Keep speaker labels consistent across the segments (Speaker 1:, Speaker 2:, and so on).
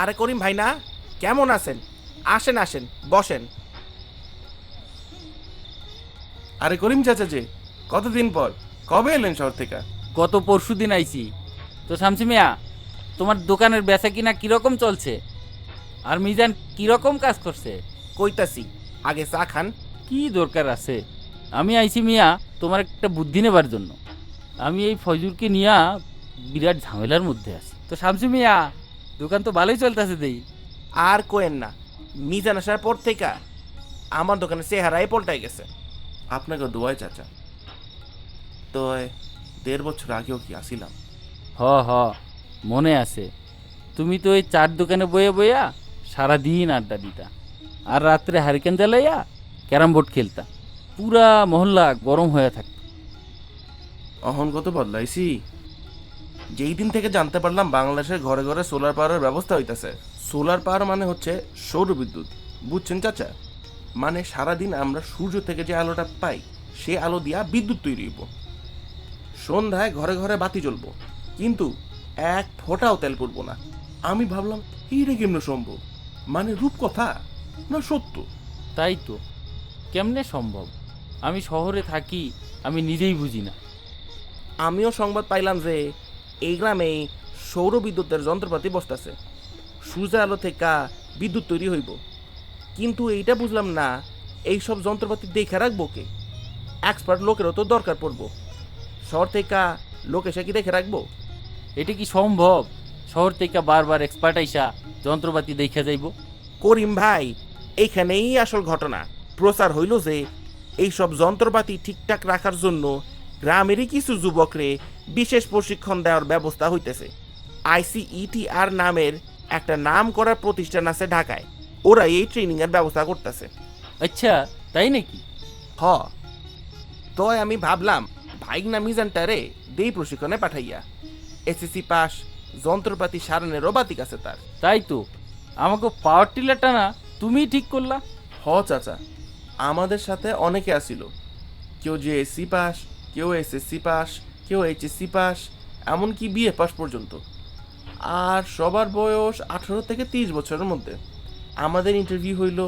Speaker 1: আরে করিম ভাই না, কেমন আছেন? আসেন আসেন, বসেন।
Speaker 2: আরে করিম চাচা যে, কতদিন পর, কবে এলেন শহর থেকে?
Speaker 3: গত পরশু দিন আইছি। তো শামসি মিয়া, তোমার দোকানের বেচা কিনা কিরকম চলছে? আর মিজান কিরকম কাজ করছে?
Speaker 1: কইতাছি, আগে চা খান।
Speaker 3: কি দরকার আছে? আমি আইছি মিয়া তোমার একটা বুদ্ধি নেবার জন্য। আমি এই ফজুরকে নিয়া বিরাট ঝামেলার মধ্যে আছি। তো শামসি মিয়া, দোকান তো ভালোই চলতেছে দেই।
Speaker 1: আর কোয়েন না, মিজান আসার পর থেকে আমার দোকানের চেহারাই পল্টাই গেছে।
Speaker 2: আপনাকে দোয়াই চাচা। তো 1.5 বছর আগেও কি আসিলাম?
Speaker 3: হ হ, মনে আছে। তুমি তো ওই চার দোকানে বয়ে বইয়া সারাদিন আড্ডা দিতা, আর রাত্রে হারিকেন জ্বালাইয়া ক্যারাম বোর্ড খেলতা। পুরা মহল্লা গরম হয়ে থাকত।
Speaker 2: অহন কত বদলাইছি। যেই দিন থেকে জানতে পারলাম বাংলাদেশের ঘরে ঘরে সোলার পাওয়ারের ব্যবস্থা হইতাছে। সোলার পাওয়ার মানে হচ্ছে সৌর বিদ্যুৎ, বুঝছেন চাচা? মানে সারাদিন আমরা সূর্য থেকে যে আলোটা পাই, সে আলো দিয়া বিদ্যুৎ তৈরি হইব। সন্ধ্যায় ঘরে ঘরে বাতি জ্বলবো, কিন্তু এক ফোঁটাও তেল পড়বো না। আমি ভাবলাম এইটা কেমন সম্ভব? মানে রূপকথা না সত্য?
Speaker 3: তাই তো, কেমনে সম্ভব? আমি শহরে থাকি, আমি নিজেই বুঝি না।
Speaker 1: আমিও সংবাদ পাইলাম যে এই গ্রামে সৌর বিদ্যুতের যন্ত্রপাতি বসতেছে, সূর্য আলো থেকে বিদ্যুৎ তৈরি হইব। কিন্তু এইটা বুঝলাম না, এই সব যন্ত্রপাতি দেখে রাখবো কে? এক্সপার্ট লোকেরও তো দরকার পড়বো। শহর থেকে লোক এসে কি দেখে রাখবো?
Speaker 3: এটা কি সম্ভব? শহর থেকে বারবার এক্সপার্ট আইসা যন্ত্রপাতি দেখা যাইব?
Speaker 1: করিম ভাই, এইখানেই আসল ঘটনা। প্রচার হইল যে এই সব যন্ত্রপাতি ঠিকঠাক রাখার জন্য গ্রামেরই কিছু যুবকরে বিশেষ প্রশিক্ষণ দেওয়ার ব্যবস্থা হইতেছে। ICETR নামের একটা নাম করার প্রতিষ্ঠান আছে ঢাকায়, ওরা এই ট্রেনিং এর ব্যবস্থা করতেছে।
Speaker 3: আচ্ছা, তাই নাকি?
Speaker 1: হ, তো আমি ভাবলাম ভাইগনা মিজানটারে দেই প্রশিক্ষণে পাঠাইয়া। SSC পাস, যন্ত্রপাতি সারানেরও বাতিক আছে তার।
Speaker 3: তাই তো, আমাকে পাওয়ার টিলারটা না তুমিই ঠিক করলা।
Speaker 2: হ চাচা, আমাদের সাথে অনেকে আসিল। কেউ JSC পাস, কেউ SSC পাস, কেউ HSC পাস, এমনকি BA পাস পর্যন্ত। আর সবার বয়স 18 থেকে 30 বছরের মধ্যে। আমাদের ইন্টারভিউ হইল,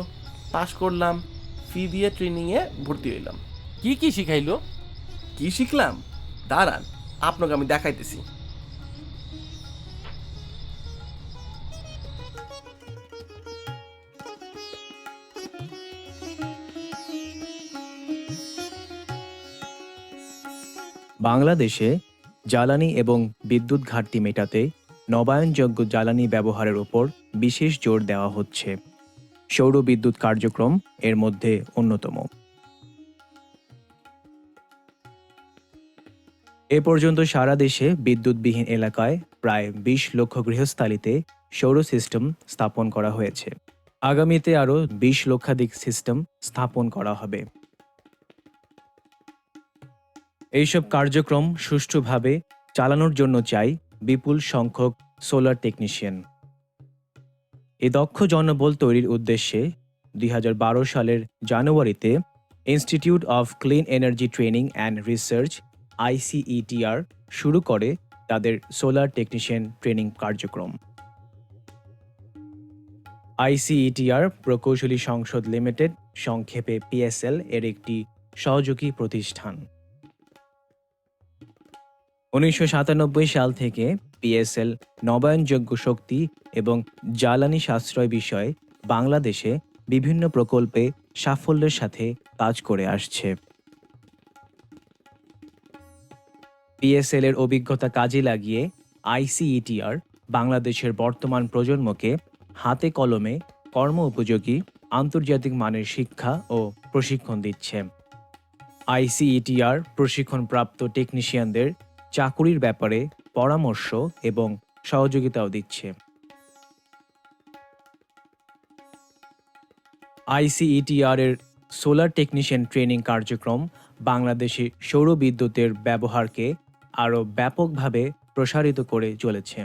Speaker 2: পাস করলাম, ফি দিয়ে ট্রেনিংয়ে ভর্তি হইলাম।
Speaker 3: কি কি শিখাইলো?
Speaker 2: কি শিখলাম দাঁড়ান, আপনাকে আমি দেখাইতেছি।
Speaker 4: বাংলাদেশে জ্বালানি এবং বিদ্যুৎ ঘাটতি মেটাতে নবায়নযোগ্য জ্বালানি ব্যবহারের উপর বিশেষ জোর দেওয়া হচ্ছে। সৌর বিদ্যুৎ কার্যক্রম এর মধ্যে অন্যতম। এ পর্যন্ত সারা দেশে বিদ্যুৎবিহীন এলাকায় প্রায় 20 লক্ষ গৃহস্থালিতে সৌর সিস্টেম স্থাপন করা হয়েছে। আগামীতে আরও 20 লক্ষাধিক সিস্টেম স্থাপন করা হবে। এইসব কার্যক্রম সুষ্ঠুভাবে চালানোর জন্য চাই বিপুল সংখ্যক সোলার টেকনিশিয়ান। এই দক্ষ জনবল তৈরির উদ্দেশ্যে 2012 সালের জানুয়ারিতে institute of clean energy training and research ICETR শুরু করে তাদের সোলার টেকনিশিয়ান ট্রেনিং কার্যক্রম। ICETR প্রকৌশলী সংসদ লিমিটেড, সংক্ষেপে PSL এর একটি সহযোগী প্রতিষ্ঠান। 1997 সাল থেকে PSL নবায়নযোগ্য শক্তি এবং জ্বালানি সাশ্রয় বিষয়ে বাংলাদেশে বিভিন্ন প্রকল্পে সাফল্যের সাথে কাজ করে আসছে। PSL এর অভিজ্ঞতা কাজে লাগিয়ে ICETR বাংলাদেশের বর্তমান প্রজন্মকে হাতে কলমে কর্ম উপযোগী আন্তর্জাতিক মানের শিক্ষা ও প্রশিক্ষণ দিচ্ছে। ICETR প্রশিক্ষণপ্রাপ্ত টেকনিশিয়ানদের চাকুরির ব্যাপারে পরামর্শ এবং সহযোগিতাও দিচ্ছে। ICETR এর সোলার টেকনিশিয়ান ট্রেনিং কার্যক্রম বাংলাদেশে সৌর বিদ্যুতের ব্যবহারকে আরও ব্যাপকভাবে প্রসারিত করে চলেছে।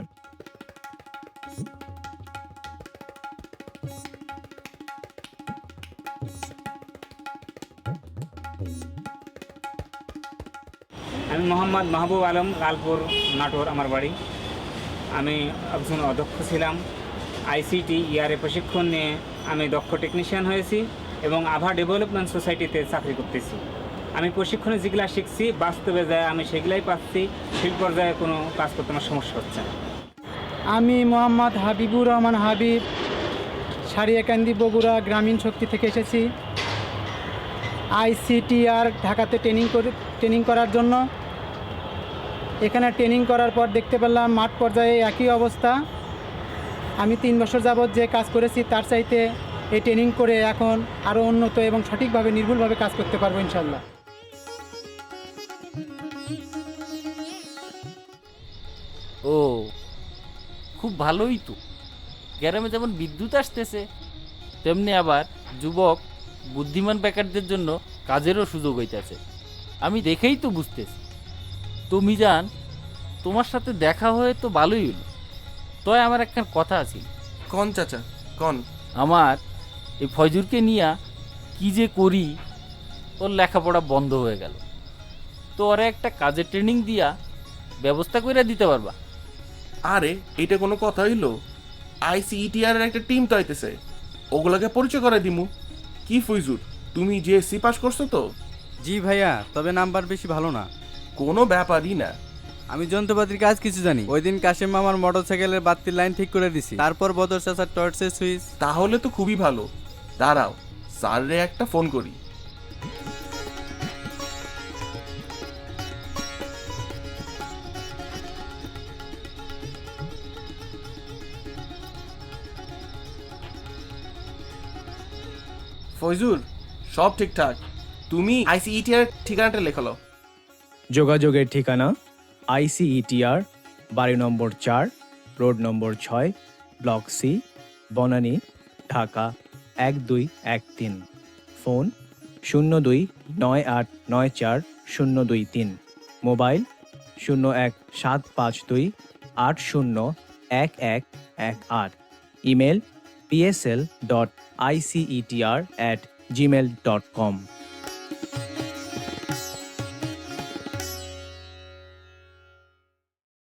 Speaker 5: আমি মোহাম্মদ মাহবুব আলম, লালপুর নাটোর আমার বাড়ি। আমি একজন অদক্ষ ছিলাম। আইসিটি ইয়ারে প্রশিক্ষণ নিয়ে আমি দক্ষ টেকনিশিয়ান হয়েছি এবং আভা ডেভেলপমেন্ট সোসাইটিতে চাকরি করতেছি। আমি প্রশিক্ষণে যেগুলা শিখছি বাস্তবে যায় আমি সেগুলাই পাচ্ছি। ফিল্ড পর্যায়ে কোনো কাজ করতে আমার সমস্যা হচ্ছে না।
Speaker 6: আমি মোহাম্মদ হাবিবুর রহমান হাবিব, সারিয়াকান্দি বগুড়া গ্রামীণ শক্তি থেকে এসেছি আইসিটিআর ঢাকাতে ট্রেনিং করার জন্য। এখানে ট্রেনিং করার পর দেখতে পেলাম মাঠ পর্যায়ে একই অবস্থা। আমি 3 বছর যাবৎ যে কাজ করেছি তার চাইতে এই ট্রেনিং করে এখন আরও উন্নত এবং সঠিকভাবে নির্ভুলভাবে কাজ করতে পারবো ইনশাল্লাহ।
Speaker 3: ও, খুব ভালোই তো। গ্রামে যেমন বিদ্যুৎ আসতেছে, তেমনি আবার যুবক বুদ্ধিমান বেকারদের জন্য কাজেরও সুযোগ হইতেছে। আমি দেখেই তো বুঝতেছি। তো মিজান, তোমার সাথে দেখা হয়ে তো ভালোই হলো। তয় আমার একটা কথা আছে।
Speaker 2: কন চাচা, কন।
Speaker 3: আমার এই ফয়জুরকে নিয়া কি যে করি, ওর লেখাপড়া বন্ধ হয়ে গেল। তো ওরা একটা কাজের ট্রেনিং দিয়া ব্যবস্থা করে দিতে পারবা?
Speaker 2: আরে এটা কোনো কথা হইলো? আইসিইটিআর এর একটা টিম তো আইতেছে, ওগুলাকে পরিচয় করে দিমু। কি ফয়জুর, তুমি জিএসসি পাস করছো তো?
Speaker 7: জি ভাইয়া, তবে নাম্বার বেশি ভালো না।
Speaker 2: কোনো ব্যাপারই না।
Speaker 7: আমি যন্ত্রপাতির কাজ কিছু জানি। ওই দিন কাশেম মামার মোটরসাইকেলের বাতির লাইন ঠিক করে দিছি, তারপর বদর চাচার টর্চের সুইচ।
Speaker 2: তাহলে তো খুবই ভালো। দাঁড়াও, স্যাররে একটা ফোন করি। ফয়জুর, সব ঠিকঠাক। তুমি আইসিইটিআর ঠিকানাটা লেখালো।
Speaker 4: যোগাযোগের ঠিকানা আইসিইটিআর, বাড়ি number 4, road number 6, block C, Banani, Dhaka 12130। Phone 0298940223। Mobile 01752801118। Email psl.icetr@gmail.com।